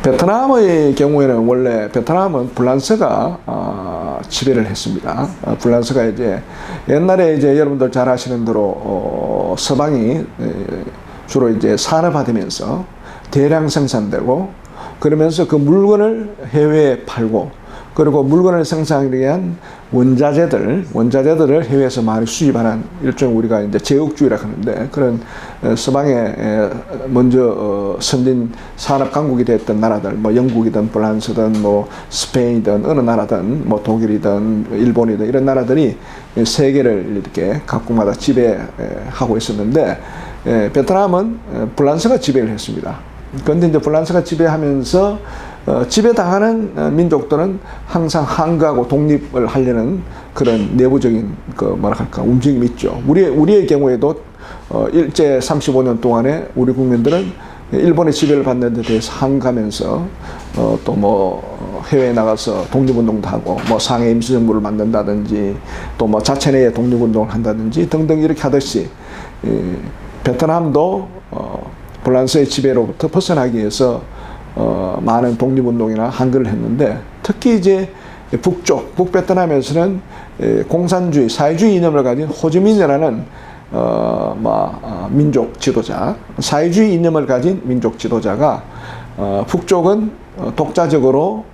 베트남의 경우에는 원래 베트남은 불란서가 지배를 했습니다. 불란서가 이제 옛날에 이제 여러분들 잘 아시는 대로 서방이 주로 이제 산업화되면서 대량 생산되고 그러면서 그 물건을 해외에 팔고 그리고 물건을 생산하기 위한 원자재들을 해외에서 많이 수입하는 일종 우리가 이제 제국주의라고 하는데 그런 서방의 먼저 선진 산업 강국이 됐던 나라들 뭐 영국이든 프랑스든 뭐 스페인이든 어느 나라든 뭐 독일이든 일본이든 이런 나라들이 세계를 이렇게 각국마다 지배하고 있었는데 베트남은 불란서가 지배를 했습니다. 그런데 이제 불란서가 지배하면서 지배당하는 민족들은 항상 항거하고 독립을 하려는 그런 내부적인 움직임이 있죠. 우리의 경우에도 일제 35년 동안에 우리 국민들은 일본의 지배를 받는 데 대해서 항거하면서 또 뭐 해외에 나가서 독립운동도 하고 뭐 상해 임시정부를 만든다든지 또 뭐 자체 내에 독립운동을 한다든지 등등 이렇게 하듯이 베트남도 불란서의 지배로부터 벗어나기 위해서 많은 독립운동이나 항거를 했는데 특히 이제 북베트남에서는 공산주의, 사회주의 이념을 가진 호지민이라는 민족 지도자, 사회주의 이념을 가진 민족 지도자가 북쪽은 독자적으로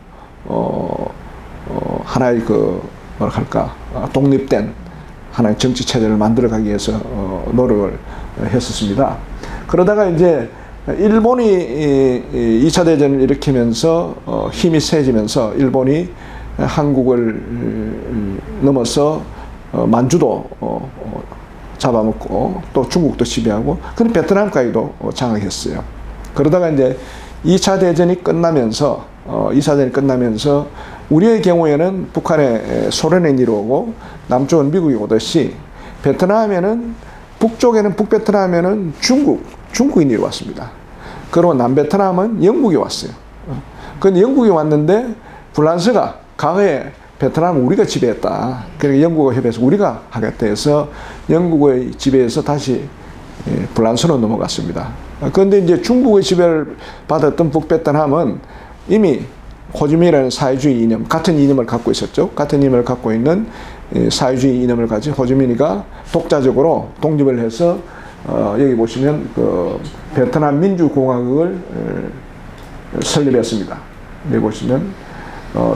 하나의 독립된 하나의 정치 체제를 만들어가기 위해서 노력을 했었습니다. 그러다가 이제 일본이 2차 대전을 일으키면서 힘이 세지면서 일본이 한국을 넘어서 만주도 잡아먹고 또 중국도 지배하고 그런 베트남까지도 장악했어요. 그러다가 이제 2차 대전이 끝나면서 우리의 경우에는 북한에 소련에 이루어오고 남쪽은 미국이 오듯이 베트남에는 북베트남에는 중국인이 왔습니다. 그리고 남베트남은 영국이 왔어요. 근데 영국이 왔는데 불란서가 과거에 베트남을 우리가 지배했다. 그러니까 영국과 협의해서 우리가 하겠다 해서 영국의 지배에서 다시 불란서로 넘어갔습니다. 그런데 이제 중국의 지배를 받았던 북베트남은 이미 호지민이라는 사회주의 이념, 같은 이념을 갖고 있었죠. 같은 이념을 갖고 있는 사회주의 이념을 가진 호지민이가 독자적으로 독립을 해서 여기 보시면 베트남 민주공화국을 설립했습니다. 여기 보시면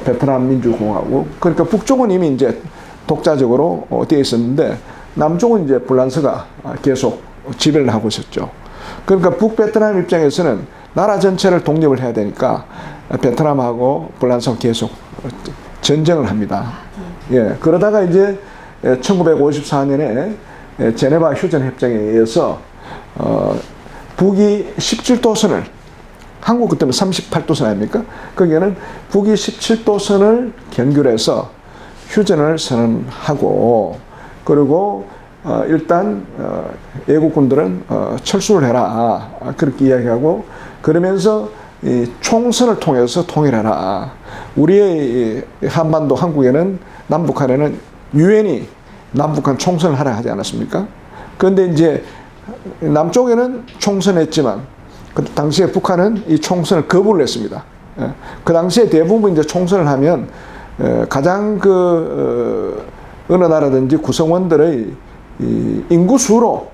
베트남 민주공화국. 그러니까 북쪽은 이미 이제 독자적으로 되어 있었는데 남쪽은 이제 불란서가 계속 지배를 하고 있었죠. 그러니까 북베트남 입장에서는 나라 전체를 독립을 해야 되니까 베트남하고 불란서가 계속 전쟁을 합니다. 예, 그러다가 이제 1954년에 제네바 휴전 협정에 의해서 북이 17도선을 한국 그때는 38도선 아닙니까? 거기에는 북이 17도선을 경규해서 휴전을 선언하고 그리고 일단 애국군들은 철수를 해라 그렇게 이야기하고 그러면서 이 총선을 통해서 통일해라. 우리의 한반도 한국에는 남북한에는 유엔이 남북한 총선을 하라 하지 않았습니까? 그런데 이제 남쪽에는 총선했지만 그 당시에 북한은 이 총선을 거부를 했습니다. 그 당시에 대부분 이제 총선을 하면 가장 어느 나라든지 구성원들의 인구수로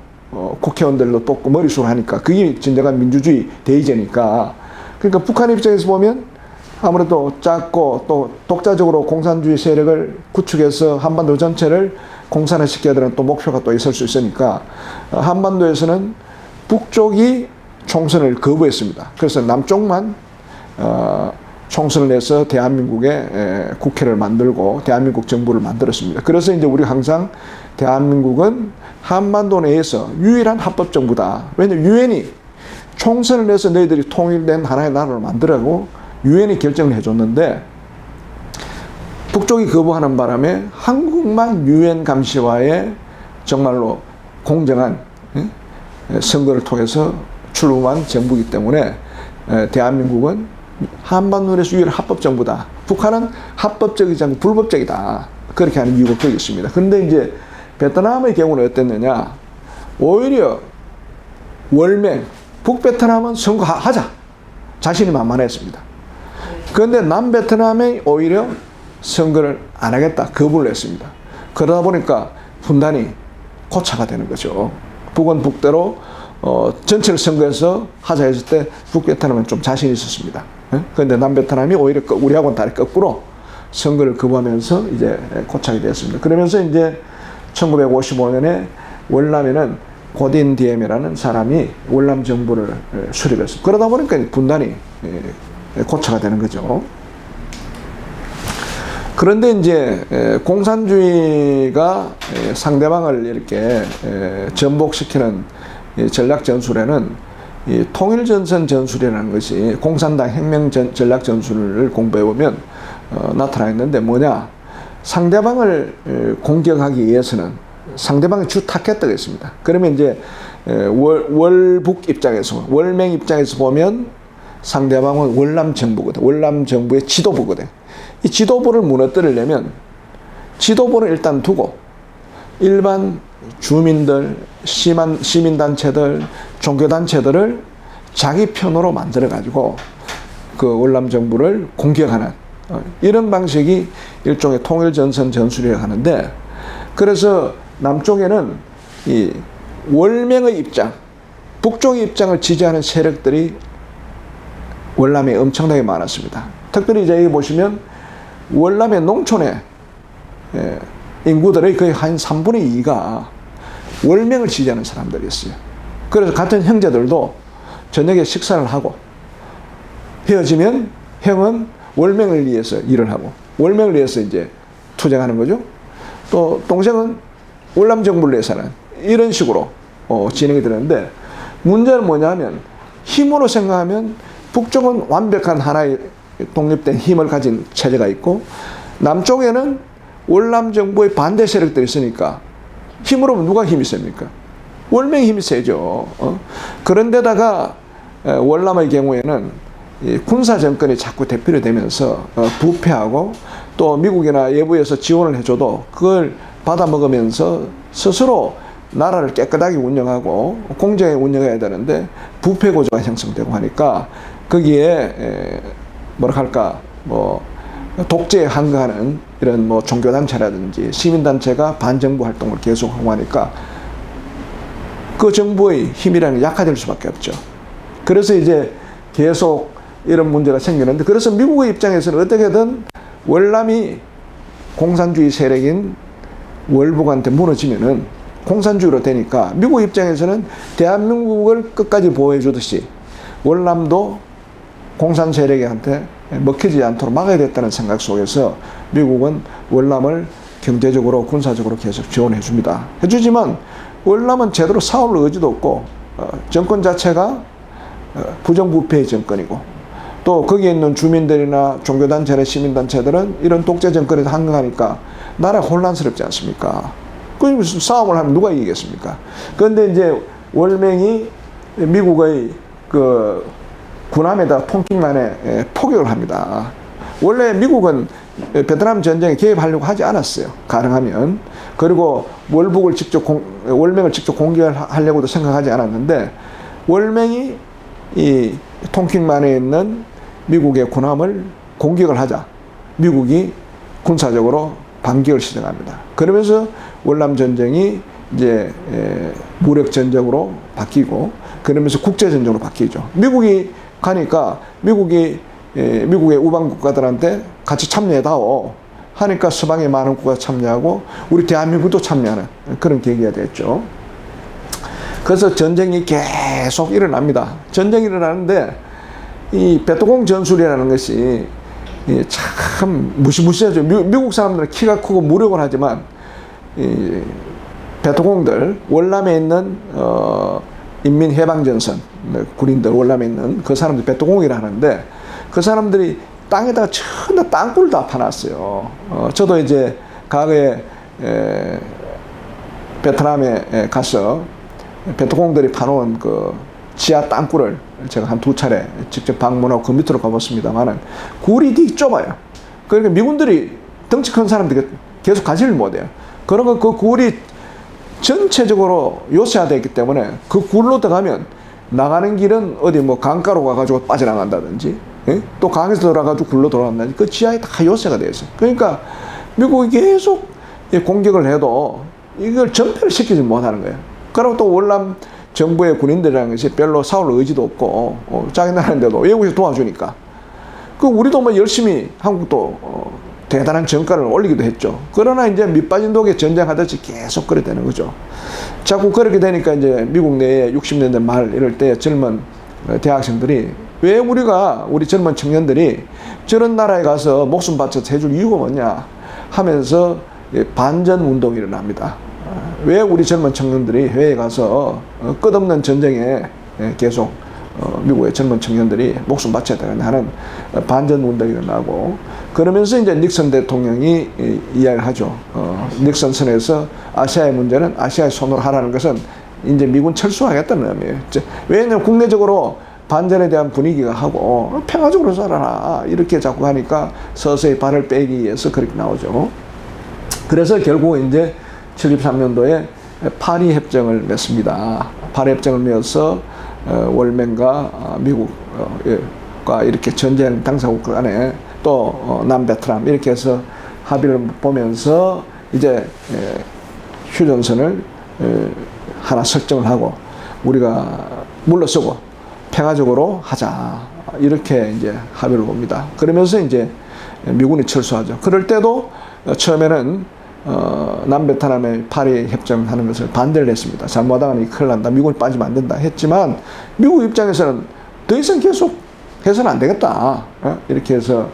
국회의원들도 뽑고 머릿수로 하니까 그게 진정한 민주주의 대의제니까 그러니까 북한 입장에서 보면 아무래도 작고 또 독자적으로 공산주의 세력을 구축해서 한반도 전체를 공산화시켜야 되는 또 목표가 또 있을 수 있으니까 한반도에서는 북쪽이 총선을 거부했습니다. 그래서 남쪽만 총선을 내서 대한민국의 국회를 만들고 대한민국 정부를 만들었습니다. 그래서 이제 우리 항상 대한민국은 한반도 내에서 유일한 합법 정부다. 왜냐하면 유엔이 총선을 내서 너희들이 통일된 하나의 나라를 만들라고 유엔이 결정을 해줬는데 북쪽이 거부하는 바람에 한국만 유엔 감시와의 정말로 공정한 선거를 통해서 출범한 정부이기 때문에 대한민국은 한반도에서 유일한 합법 정부다. 북한은 합법적이지 않고 불법적이다. 그렇게 하는 이유가 거기 있습니다. 그런데 이제 베트남의 경우는 어땠느냐? 오히려 월맹, 북베트남은 선거하자. 자신이 만만했습니다. 그런데 남베트남이 오히려 선거를 안 하겠다. 거부를 했습니다. 그러다 보니까 분단이 고차가 되는 거죠. 북은 북대로 전체를 선거해서 하자 했을 때 북베트남은 좀 자신이 있었습니다. 그런데 남베트남이 오히려 우리하고는 다르게 거꾸로 선거를 거부하면서 이제 고착이 되었습니다. 그러면서 이제 1955년에 월남에는 고딘 디엠이라는 사람이 월남 정부를 수립했습니다. 그러다 보니까 분단이 고착가 되는 거죠. 그런데 이제 공산주의가 상대방을 이렇게 전복시키는 전략 전술에는 통일전선 전술이라는 것이 공산당 혁명 전략 전술을 공부해 보면 나타나 있는데 뭐냐? 상대방을 공격하기 위해서는 상대방의 주 타겟가 있습니다. 그러면 이제 월북 입장에서, 월맹 입장에서 보면 상대방은 월남 정부거든. 월남 정부의 지도부거든. 이 지도부를 무너뜨리려면 지도부를 일단 두고 일반 주민들, 시민단체들, 종교단체들을 자기 편으로 만들어가지고 그 월남 정부를 공격하는 이런 방식이 일종의 통일전선 전술이라고 하는데, 그래서 남쪽에는 이 월맹의 입장, 북쪽의 입장을 지지하는 세력들이 월남에 엄청나게 많았습니다. 특별히 이제 여기 보시면 월남의 농촌의 인구들의 거의 한 3분의 2가 월맹을 지지하는 사람들이었어요. 그래서 같은 형제들도 저녁에 식사를 하고 헤어지면 형은 월맹을 위해서 일을 하고 월맹을 위해서 이제 투쟁하는 거죠. 또 동생은 월남 정부를 위해서는 이런 식으로 진행이 되는데, 문제는 뭐냐면 힘으로 생각하면 북쪽은 완벽한 하나의 독립된 힘을 가진 체제가 있고 남쪽에는 월남 정부의 반대 세력들이 있으니까 힘으로 누가 힘이 셉니까? 월맹이 힘이 세죠. 그런데다가 월남의 경우에는 군사 정권이 자꾸 대표로 되면서 부패하고 또 미국이나 외부에서 지원을 해줘도 그걸 받아먹으면서 스스로 나라를 깨끗하게 운영하고 공정하게 운영해야 되는데 부패 구조가 형성되고 하니까 거기에 뭐라 할까 독재에 항거하는 이런 종교단체라든지 시민단체가 반정부 활동을 계속하고 하니까 그 정부의 힘이라는 게 약화될 수밖에 없죠. 그래서 이제 계속 이런 문제가 생기는데, 그래서 미국의 입장에서는 어떻게든 월남이 공산주의 세력인 월북한테 무너지면은 공산주의로 되니까 미국 입장에서는 대한민국을 끝까지 보호해 주듯이 월남도 공산 세력한테 먹히지 않도록 막아야 됐다는 생각 속에서 미국은 월남을 경제적으로 군사적으로 계속 지원해 줍니다. 해주지만 월남은 제대로 싸울 의지도 없고 정권 자체가 부정부패의 정권이고 또 거기에 있는 주민들이나 종교단체나 시민단체들은 이런 독재 정권에서 항거하니까 나라가 혼란스럽지 않습니까? 그 무슨 싸움을 하면 누가 이기겠습니까? 그런데 이제 월맹이 미국의 그 군함에다 통킹만에 포격을 합니다. 원래 미국은 베트남 전쟁에 개입하려고 하지 않았어요. 가능하면. 그리고 월맹을 직접 공격하려고도 생각하지 않았는데 월맹이 이 통킹만에 있는 미국의 군함을 공격을 하자 미국이 군사적으로 반격을 시작합니다. 그러면서 월남 전쟁이 이제 무력 전쟁으로 바뀌고 그러면서 국제 전쟁으로 바뀌죠. 미국이 가니까 미국의 우방 국가들한테 같이 참여해다오 하니까 서방의 많은 국가가 참여하고 우리 대한민국도 참여하는 그런 계기가 됐죠. 그래서 전쟁이 계속 일어납니다. 전쟁이 일어나는데 이 베트콩 전술이라는 것이 참 무시무시하죠. 미국 사람들은 키가 크고 무력을 하지만 이 베트콩들 월남에 있는 인민해방전선 군인들 월남에 있는 그 사람들 베트콩이라 하는데 그 사람들이 땅에다가 전부 땅굴 다 파놨어요. 저도 이제 과거에 베트남에 가서 베트콩들이 파놓은 그 지하 땅굴을 제가 한 2차례 직접 방문하고 그 밑으로 가봤습니다만은 굴이 되게 좁아요. 그러니까 미군들이 덩치 큰 사람들이 계속 가지를 못해요. 그러면 그 굴이 전체적으로 요새화되어 있기 때문에 그 굴로 들어가면 나가는 길은 어디 뭐 강가로 가가지고 빠져나간다든지, 예? 또 강에서 들어가가지고 굴로 돌아간다든지 그 지하에 다 요새가 되어 있어요. 그러니까 미국이 계속 공격을 해도 이걸 전패를 시키지 못하는 거예요. 그리고 또 월남 정부의 군인들이라는 것이 별로 싸울 의지도 없고, 자기 나라인데도 외국에서 도와주니까. 그 우리도 뭐 열심히 한국도 대단한 정가를 올리기도 했죠. 그러나 이제 밑빠진 독에 전쟁하듯이 계속 그래 되는 거죠. 자꾸 그렇게 되니까 이제 미국 내에 60년대 말 이럴 때 젊은 대학생들이 왜 우리 젊은 청년들이 저런 나라에 가서 목숨 바쳐서 해줄 이유가 뭐냐 하면서 반전 운동이 일어납니다. 왜 우리 젊은 청년들이 해외에 가서 끝없는 전쟁에 계속 미국의 젊은 청년들이 목숨 바쳐야 되는 하는 반전 운동이 일어나고, 그러면서 이제 닉슨 대통령이 이야기를 하죠. 닉슨 선에서 아시아의 문제는 아시아의 손으로 하라는 것은 이제 미군 철수하겠다는 의미예요. 왜냐하면 국내적으로 반전에 대한 분위기가 하고 평화적으로 살아라 이렇게 자꾸 하니까 서서히 발을 빼기 위해서 그렇게 나오죠. 그래서 결국 이제 73년도에 파리 협정을 맺습니다. 파리 협정을 맺어서 월맹과 미국과 이렇게 전쟁 당사국 간에 또 남베트남 이렇게 해서 합의를 보면서 이제 휴전선을 하나 설정을 하고 우리가 물러서고 평화적으로 하자 이렇게 이제 합의를 봅니다. 그러면서 이제 미군이 철수하죠. 그럴 때도 처음에는 남베트남의 파리 협정하는 것을 반대를 했습니다. 잘못하면 큰일 난다. 미군이 빠지면 안 된다 했지만 미국 입장에서는 더 이상 계속 해서는 안 되겠다. 이렇게 해서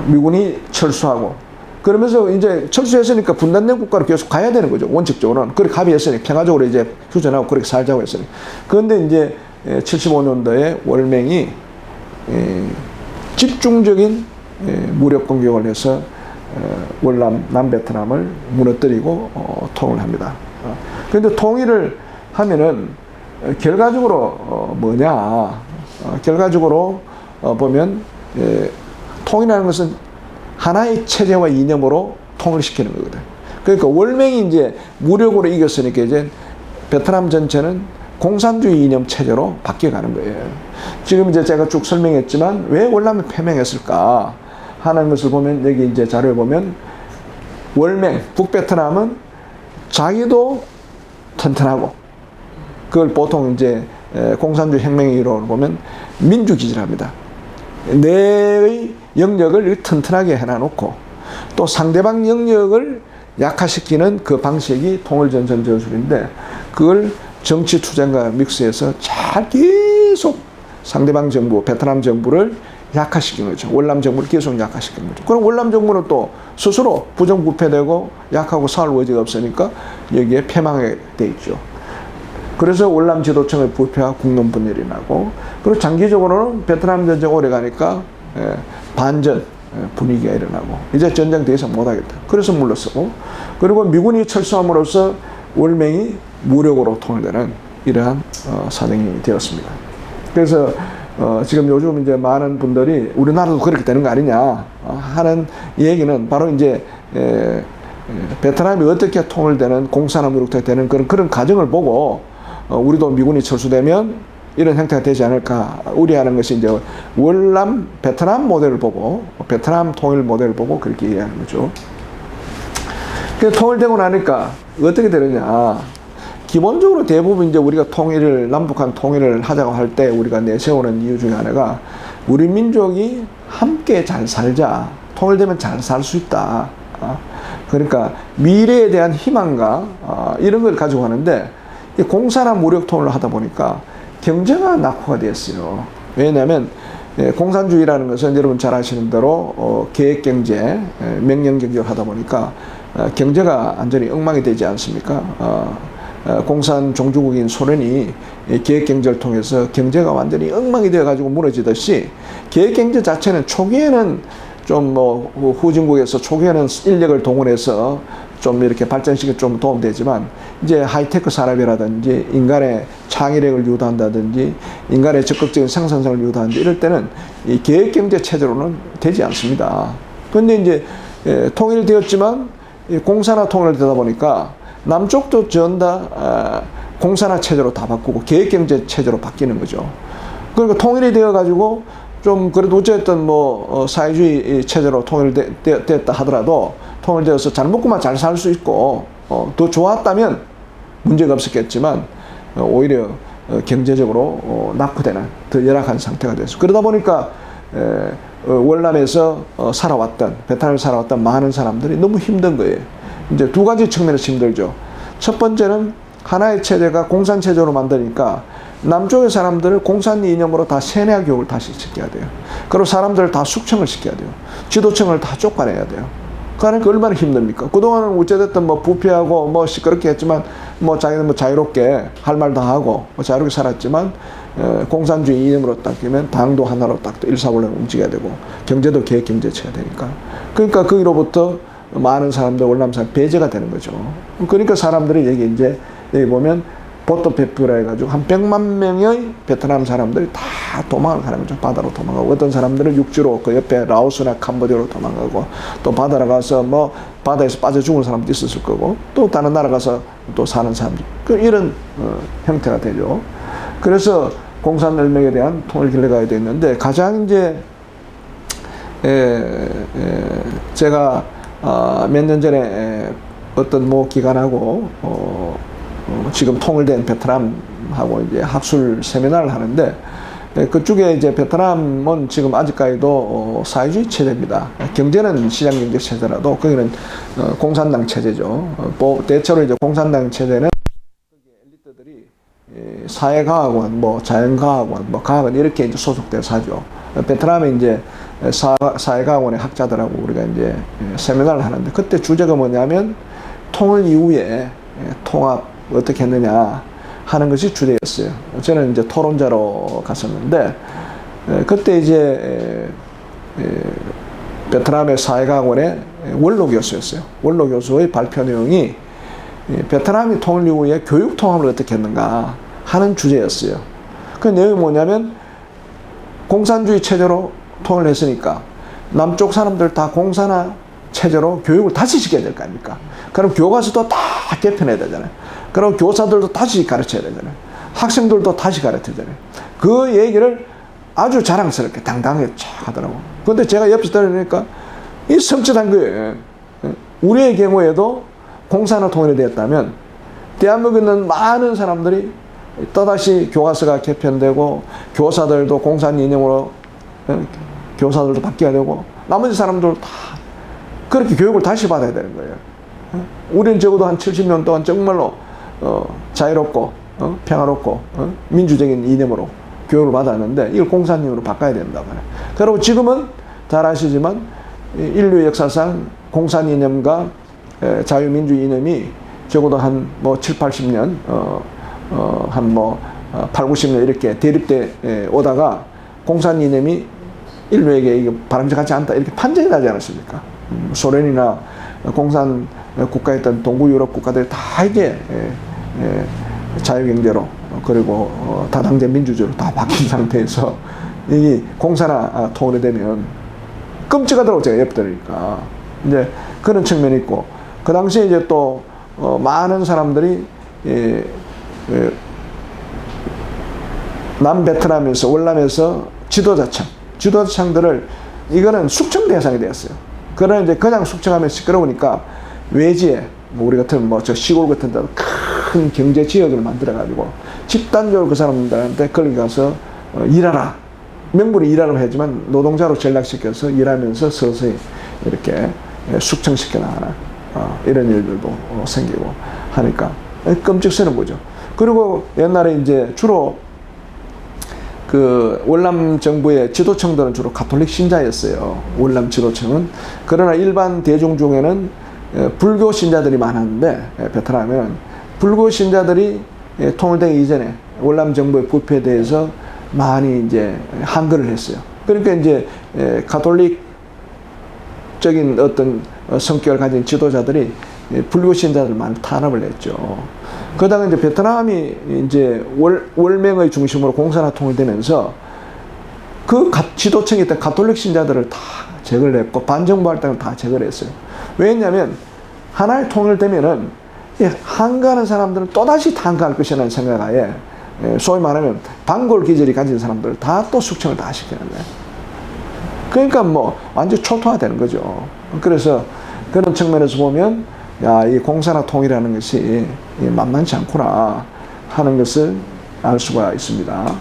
미군이 철수하고 그러면서 이제 철수했으니까 분단된 국가로 계속 가야 되는 거죠. 원칙적으로는. 그렇게 합의했으니 평화적으로 이제 휴전하고 그렇게 살자고 했으니. 그런데 이제 75년도에 월맹이 집중적인 무력 공격을 해서 남베트남을 무너뜨리고 통을 합니다. 그런데 통일을 하면은 결과적으로 뭐냐? 결과적으로 보면 통일하는 것은 하나의 체제와 이념으로 통일시키는 거거든. 그러니까 월맹이 이제 무력으로 이겼으니까 이제 베트남 전체는 공산주의 이념 체제로 바뀌어가는 거예요. 지금 이제 제가 쭉 설명했지만 왜 월남이 패망했을까 하는 것을 보면 여기 이제 자료에 보면 월맹 북베트남은 자기도 튼튼하고 그걸 보통 이제 공산주의 혁명의 이론으로 보면 민주기지를 합니다. 내의 영역을 튼튼하게 해놔놓고 또 상대방 영역을 약화시키는 그 방식이 통일전선 전술인데 그걸 정치 투쟁과 믹스해서 잘 계속 상대방 정부, 베트남 정부를 약화시킨 거죠. 월남 정부를 계속 약화시킨 거죠. 그럼 월남 정부는 또 스스로 부정부패되고 약하고 싸울 의지가 없으니까 여기에 패망하게 돼 있죠. 그래서 월남 지도층의 부패와 국론 분열이 나고 그리고 장기적으로는 베트남 전쟁 오래 가니까 반전 분위기가 일어나고 이제 전쟁 더 이상 못하겠다. 그래서 물러서고 그리고 미군이 철수함으로써 월맹이 무력으로 통일되는 이러한 사정이 되었습니다. 그래서 지금 요즘 이제 많은 분들이 우리나라도 그렇게 되는 거 아니냐 하는 얘기는 바로 이제 베트남이 어떻게 통일되는 공산화 무력화 되는 그런 과정을 보고 우리도 미군이 철수되면 이런 형태가 되지 않을까 우려하는 것이 이제 월남 베트남 모델을 보고 베트남 통일 모델을 보고 그렇게 이해하는 거죠. 그래서 통일되고 나니까 어떻게 되느냐. 기본적으로 대부분 이제 우리가 남북한 통일을 하자고 할 때 우리가 내세우는 이유 중에 하나가 우리 민족이 함께 잘 살자. 통일되면 잘 살 수 있다. 그러니까 미래에 대한 희망과 이런 걸 가지고 하는데 공산화 무력 통일을 하다 보니까 경제가 낙후가 됐어요. 왜냐하면 공산주의라는 것은 여러분 잘 아시는 대로 계획경제, 명령경제를 하다 보니까 경제가 완전히 엉망이 되지 않습니까? 공산 종주국인 소련이 계획경제를 통해서 경제가 완전히 엉망이 되어가지고 무너지듯이 계획경제 자체는 초기에는 좀 후진국에서 초기에는 인력을 동원해서 좀 이렇게 발전시켜 좀 도움되지만 이제 하이테크 산업이라든지 인간의 창의력을 유도한다든지 인간의 적극적인 생산성을 유도하는데 이럴 때는 이 계획경제 체제로는 되지 않습니다. 그런데 이제 통일되었지만 공산화 통일되다 보니까 남쪽도 전 다 공산화 체제로 다 바꾸고 계획경제 체제로 바뀌는 거죠. 그러니까 통일이 되어가지고 좀 그래도 어쨌든 뭐 사회주의 체제로 통일됐다 하더라도 통일되어서 잘 먹고만 잘 살 수 있고 더 좋았다면 문제가 없었겠지만 오히려 경제적으로 낙후되는 더 열악한 상태가 됐어요. 그러다 보니까 월남에서 살아왔던 베트남에 살아왔던 많은 사람들이 너무 힘든 거예요. 이제 두 가지 측면에서 힘들죠. 첫 번째는 하나의 체제가 공산 체제로 만드니까 남쪽의 사람들을 공산 이념으로 다 세뇌 교육을 다시 시켜야 돼요. 그리고 사람들을 다 숙청을 시켜야 돼요. 지도층을 다 쫓아내야 돼요. 그러니까 얼마나 힘듭니까? 그동안은 어찌됐든 뭐 부패하고 뭐 시끄럽게 했지만 뭐 자기는 뭐 자유롭게 할 말 다 하고 뭐 자유롭게 살았지만 공산주의 이념으로 딱 되면 당도 하나로 딱 일사불란 움직여야 되고 경제도 계획 경제체가 되니까 그러니까 거기로부터 많은 사람들 월남 사람 배제가 되는 거죠. 그러니까 사람들이 여기 보면 보트 배표라 해가지고 한 100만 명의 베트남 사람들이 다 도망을 가는 거죠. 바다로 도망가고 어떤 사람들은 육지로 그 옆에 라오스나 캄보디아로 도망가고 또 바다로 가서 뭐 바다에서 빠져 죽은 사람도 있었을 거고 또 다른 나라 가서 또 사는 사람들 이런 형태가 되죠. 그래서 공산연맹에 대한 통일 길러가야 되는데 가장 이제 제가 몇 년 전에 어떤 모 기관하고 지금 통일된 베트남하고 이제 학술 세미나를 하는데 그쪽에 이제 베트남은 지금 아직까지도 사회주의 체제입니다. 경제는 시장 경제 체제라도 거기는 공산당 체제죠. 대체로 이제 공산당 체제는 엘리트들이 사회과학원, 뭐 자연과학원, 뭐 과학원 이렇게 이제 소속돼서 하죠. 베트남에 이제 사회과학원의 학자들하고 우리가 이제 세미나를 하는데 그때 주제가 뭐냐면 통일 이후에 통합 어떻게 했느냐 하는 것이 주제였어요. 저는 이제 토론자로 갔었는데 그때 이제 베트남의 사회과학원의 원로 교수였어요. 원로 교수의 발표 내용이 베트남이 통일 이후에 교육 통합을 어떻게 했는가 하는 주제였어요. 그 내용이 뭐냐면 공산주의 체제로 통일했으니까 남쪽 사람들 다 공산화 체제로 교육을 다시 시켜야 될 거 아닙니까? 그럼 교과서도 다 개편해야 되잖아요. 그럼 교사들도 다시 가르쳐야 되잖아요. 학생들도 다시 가르쳐야 되잖아요. 그 얘기를 아주 자랑스럽게 당당하게 쫙 하더라고. 근데 제가 옆에서 들으니까 이 섬찟한 거예요. 우리의 경우에도 공산화 통일이 되었다면 대한민국에 있는 많은 사람들이 또다시 교과서가 개편되고 교사들도 공산 이념으로 교사들도 바뀌어야 되고 나머지 사람들도 다 그렇게 교육을 다시 받아야 되는 거예요. 우리는 적어도 한 70년 동안 정말로 자유롭고 평화롭고 민주적인 이념으로 교육을 받았는데 이걸 공산이념으로 바꿔야 된다 말이에요. 그리고 지금은 잘 아시지만 인류 역사상 공산 이념과 자유민주 이념이 적어도 한 뭐 7, 80년 한 뭐 8, 90년 이렇게 대립돼 오다가 공산 이념이 인류에게 이게 바람직하지 않다 이렇게 판정이 나지 않았습니까? 소련이나 공산 국가였던 동구 유럽 국가들이 다 이제 자유경제로 그리고 다당제 민주주의로 다 바뀐 상태에서 이 공산화 통일이 되면 끔찍하더라고 제가 옆에 들으니까 이제 그런 측면이 있고 그 당시에 이제 또 많은 사람들이 남베트남에서 월남에서 지도자층들을 이거는 숙청 대상이 되었어요. 그러나 이제 그냥 숙청하면 시끄러우니까 외지에 뭐 우리 같은 뭐 저 시골 같은 데도 큰 경제 지역을 만들어 가지고 집단적으로 그 사람들한테 거기 가서 일하라 명분이 일하라고 하지만 노동자로 전락시켜서 일하면서 서서히 이렇게 숙청시켜 나가는 이런 일들도 생기고 하니까 끔찍스러운 거죠. 그리고 옛날에 이제 주로 그 월남 정부의 지도층들은 주로 가톨릭 신자였어요. 월남 지도층은. 그러나 일반 대중 중에는 불교 신자들이 많았는데 베트남에는 불교 신자들이 통일되기 이전에 월남 정부의 부패에 대해서 많이 이제 항거를 했어요. 그러니까 이제 가톨릭적인 어떤 성격을 가진 지도자들이 불교 신자들 많이 탄압을 했죠. 그러다가 이제 베트남이 이제 월맹의 중심으로 공산화 통일되면서 그 지도층에 있던 가톨릭 신자들을 다 제거를 했고 반정부 할당을 다 제거를 했어요. 왜냐하면 하나의 통일되면은 한가하는 사람들은 또다시 한가할 것이라는 생각하에 소위 말하면 반골 기질이 가진 사람들 다 또 숙청을 다 시키는 거예요. 그러니까 뭐 완전 초토화되는 거죠. 그래서 그런 측면에서 보면 이 공산화 통일이라는 것이 만만치 않구나 하는 것을 알 수가 있습니다.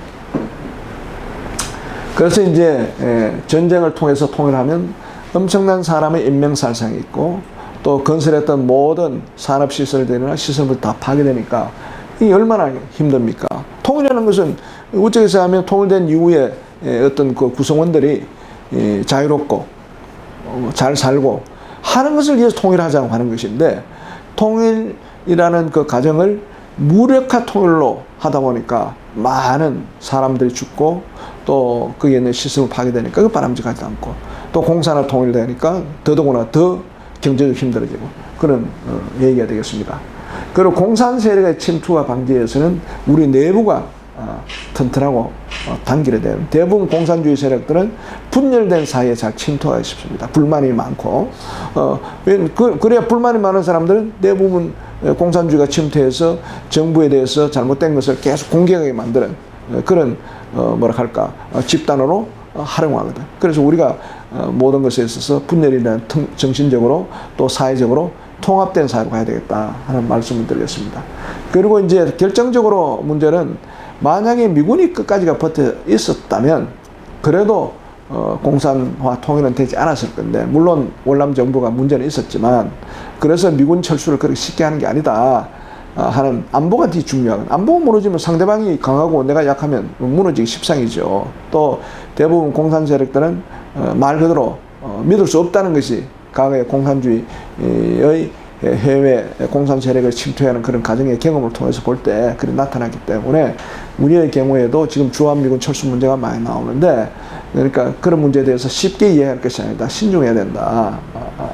그래서 이제 전쟁을 통해서 통일하면 엄청난 사람의 인명살상이 있고 또 건설했던 모든 산업시설들이나 시설물 다 파괴되니까 이게 얼마나 힘듭니까? 통일이라는 것은 우측에서 하면 통일된 이후에 어떤 그 구성원들이 자유롭고 잘 살고 하는 것을 위해서 통일하자고 하는 것인데 통일이라는 그 과정을 무력화 통일로 하다 보니까 많은 사람들이 죽고 또 거기에 있는 시설을 파괴되니까 그 바람직하지 않고 또 공산화 통일되니까 더더구나 더 경제적으로 힘들어지고 그런 얘기가 되겠습니다. 그리고 공산 세력의 침투와 방지에 위해서는 우리 내부가 튼튼하고 단결이 돼요. 대부분 공산주의 세력들은 분열된 사회에 잘 침투하기 쉽습니다. 불만이 많고 그래야 불만이 많은 사람들은 대부분 공산주의가 침투해서 정부에 대해서 잘못된 것을 계속 공격하게 만드는 그런 집단으로 활용하거든. 그래서 우리가 모든 것에 있어서 분열이나 정신적으로 또 사회적으로 통합된 사회로 가야 되겠다 하는 말씀을 드리겠습니다. 그리고 이제 결정적으로 문제는 만약에 미군이 끝까지가 버텨 있었다면 그래도 공산화 통일은 되지 않았을 건데 물론 월남 정부가 문제는 있었지만 그래서 미군 철수를 그렇게 쉽게 하는 게 아니다 하는 안보가 되게 중요하거든. 안보가 무너지면 상대방이 강하고 내가 약하면 무너지기 십상이죠. 또 대부분 공산 세력들은 말 그대로 믿을 수 없다는 것이 과거의 공산주의의 해외 공산 세력을 침투하는 그런 가정의 경험을 통해서 볼 때 그리 나타났기 때문에 우리의 경우에도 지금 주한미군 철수 문제가 많이 나오는데 그러니까 그런 문제에 대해서 쉽게 이해할 것이 아니다. 신중해야 된다.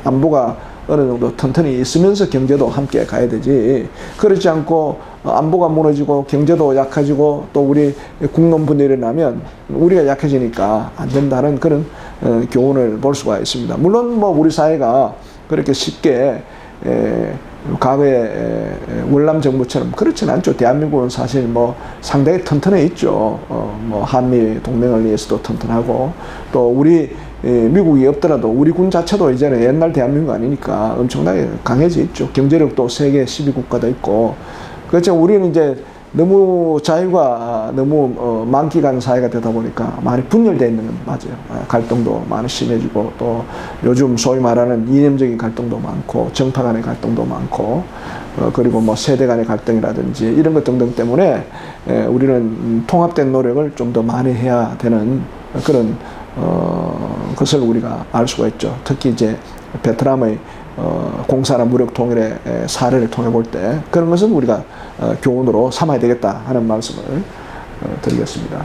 안보가 어느 정도 튼튼히 있으면서 경제도 함께 가야 되지. 그렇지 않고 안보가 무너지고 경제도 약해지고 또 우리 국론 분열이 나면 우리가 약해지니까 안 된다는 그런 교훈을 볼 수가 있습니다. 물론 뭐 우리 사회가 그렇게 쉽게 과거의 월남 정부처럼 그렇지는 않죠. 대한민국은 사실 뭐 상당히 튼튼해 있죠. 뭐 한미 동맹을 위해서도 튼튼하고 또 우리 미국이 없더라도 우리 군 자체도 이제는 옛날 대한민국 아니니까 엄청나게 강해져 있죠. 경제력도 세계 12국가도 있고. 그렇죠. 우리는 이제 너무 자유가 너무 만기간 사회가 되다 보니까 많이 분열되어 있는 건 맞아요. 갈등도 많이 심해지고 또 요즘 소위 말하는 이념적인 갈등도 많고 정파 간의 갈등도 많고 그리고 뭐 세대 간의 갈등이라든지 이런 것 등등 때문에 우리는 통합된 노력을 좀 더 많이 해야 되는 그런 것을 우리가 알 수가 있죠. 특히 이제 베트남의 공산화 무력 통일의 사례를 통해 볼 때 그런 것은 우리가 교훈으로 삼아야 되겠다 하는 말씀을 드리겠습니다.